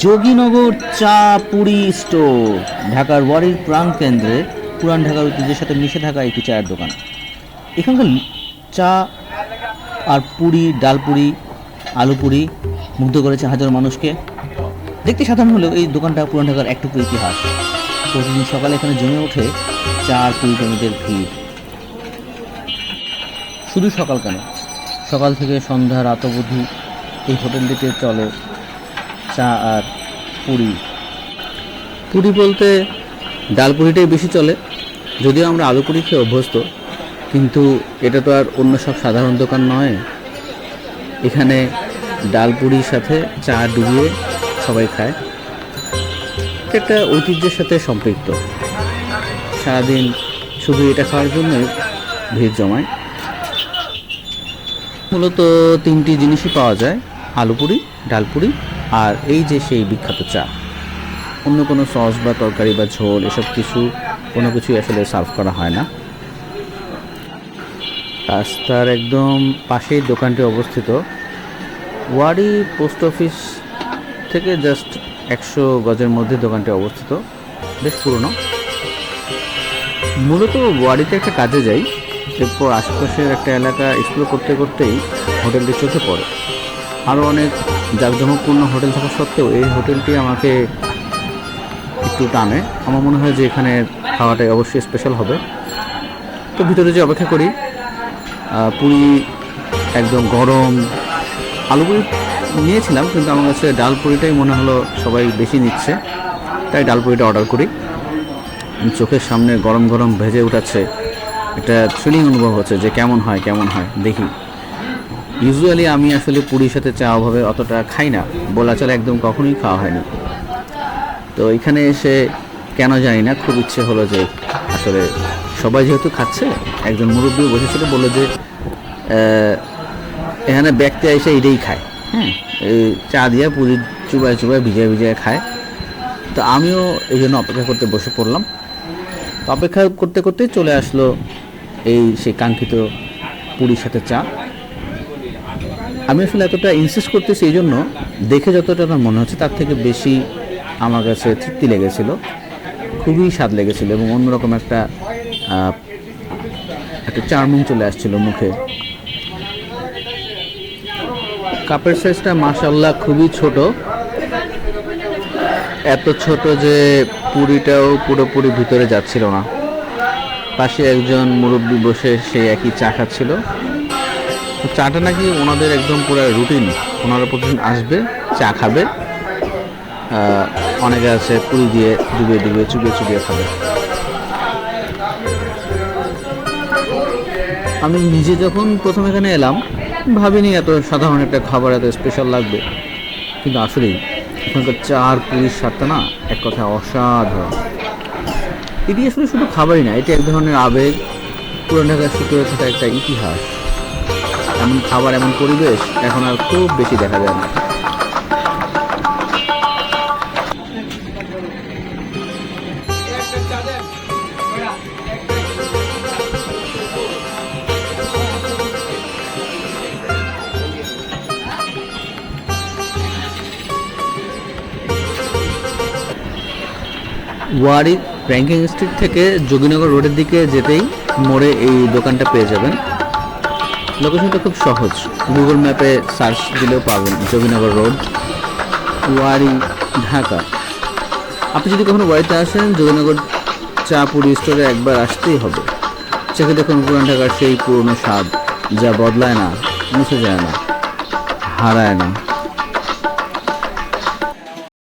যোগীনগর চা পুরি স্টোর ঢাকার ওয়ারির প্রাণকেন্দ্রে পুরান ঢাকার ঐতিহ্যের সাথে মিশে থাকা একটি চায়ের দোকান। এখানকার চা আর পুরি, ডাল পুরি, আলু পুরি মুগ্ধ করেছে হাজার মানুষকে। দেখতে সাধারণ হলেও এই দোকানটা পুরান ঢাকার একটুকু ইতিহাস। প্রতিদিন সকালে এখানে জমে ওঠে চা আর পুরি প্রেমীদের ভিড়। শুধু সকাল কেন, সকাল থেকে সন্ধ্যা রাত অবধি এই হোটেলটিতে চলে চা আর পুরি। পুরি বলতে ডাল পুরিটাই বেশি চলে, যদিও আমরা আলু পুরি খেয়ে অভ্যস্ত, কিন্তু এটা তো আর অন্য সব সাধারণ দোকান নয়। এখানে ডাল পুরির সাথে চা ডুবিয়ে সবাই খায়। এটা একটা ঐতিহ্যের সাথে সম্পৃক্ত। সারাদিন শুধু এটা খাওয়ার জন্যই ভিড় জমায়। মূলত তিনটি জিনিসই পাওয়া যায়: আলু পুরি, ডাল পুরি আর এই যে সেই বিখ্যাত চা। অন্য কোনো সস বা তরকারি বা ঝোল এসব কোনো কিছুই আসলে সার্ভ করা হয় না। রাস্তার একদম পাশেই দোকানটি অবস্থিত। ওয়ারি পোস্ট অফিস থেকে জাস্ট 100 গজের মধ্যে দোকানটি অবস্থিত, বেশ পুরনো। মূলত ওয়ারিতে একটা কাজে যাই, এরপর আশেপাশের একটা এলাকা এক্সপ্লোর করতে করতেই হোটেলটি চোখে পড়ে। আরও অনেক জাঁকজমকপূর্ণ হোটেল থাকা সত্ত্বেও এই হোটেলটি আমাকে একটু টানে। আমার মনে হয় যে এখানে খাওয়াটাই অবশ্যই স্পেশাল হবে। তো ভিতরে যে অপেক্ষা করি, পুরি একদম গরম। আলু পুরি নিয়েছিলাম, কিন্তু আমার কাছে ডাল পুরিটাই মনে হলো সবাই বেশি নিচ্ছে, তাই ডাল পুরিটা অর্ডার করি। চোখের সামনে গরম গরম ভেজে উঠাচ্ছে, একটা থ্রিলিং অনুভব হচ্ছে যে কেমন হয় দেখি। ইউজুয়ালি আমি আসলে পুরীর সাথে চা ওভাবে অতটা খাই না, বলা চলে একদম কখনোই খাওয়া হয়নি। তো এখানে এসে কেন জানি না খুব ইচ্ছে হলো যে আসলে সবাই যেহেতু খাচ্ছে, একজন মুরব্বী বসেছিল, বললো যে এখানে ব্যক্তি এসে এটাই খায়, এই চা দিয়ে পুরি চুবায় চুবায় ভিজায় ভিজায় খায়। তো আমিও এই জন্য অপেক্ষা করতে বসে পড়লাম। তো অপেক্ষা করতে করতে চলে আসলো সেই কাঙ্ক্ষিত পুরীর সাথে চা। আমি আসলে এতটা ইনসিস্ট করতেছি এই জন্য, দেখে যতটা আমার মনে হচ্ছে তার থেকে বেশি আমার কাছে তৃপ্তি লেগেছিল, খুবই স্বাদ লেগেছিল এবং অন্যরকম একটা চার্মিং চলে আসছিল মুখে। কাপের সাইজটা মাশাআল্লাহ খুবই ছোট, এত ছোট যে পুরিটাও পুরোপুরি ভিতরে যাচ্ছিল না। পাশে একজন মুরব্বী বসে সে একই চা খাচ্ছিল। চাটা নাকি ওনাদের একদম পুরো রুটিন, ওনারা প্রতিদিন আসবে, চা খাবে, অনেকে আছে পুরি দিয়ে ডুবিয়ে ডুবিয়ে চুবিয়ে চুবিয়ে খাবে। আমি নিজে যখন প্রথম এখানে এলাম ভাবিনি এত সাধারণ একটা খাবার এত স্পেশাল লাগবে, কিন্তু আসলেই এখানকার চা আর পুরির স্বাদটা না এক কথায় অসাধারণ। এটি আসলে শুধু খাবারই না, এটি এক ধরনের আবেগ, পুরান ঢাকার সুতরে থাকা একটা ইতিহাস। এমন খাবার, এমন পরিবেশ এখন আর খুব বেশি দেখা যায় না। ওয়ারি ব্যাংকিং স্ট্রিট থেকে যোগীনগর রোডের দিকে যেতেই মোড়ে এই দোকানটা পেয়ে যাবেন। লোকেশনটা খুব সহজ, গুগল ম্যাপে সার্চ দিলেও পাবেন যোগীনগর রোড, ওয়ারি, ঢাকা। আপনি যদি কখনো ওয়ারিতে আসেন, যোগীনগর চা পুরি স্টোরে একবার আসতেই হবে। চেখে দেখুন পুরান ঢাকার সেই পুরনো স্বাদ, যা বদলায় না, মুছে যায় না, হারায় না।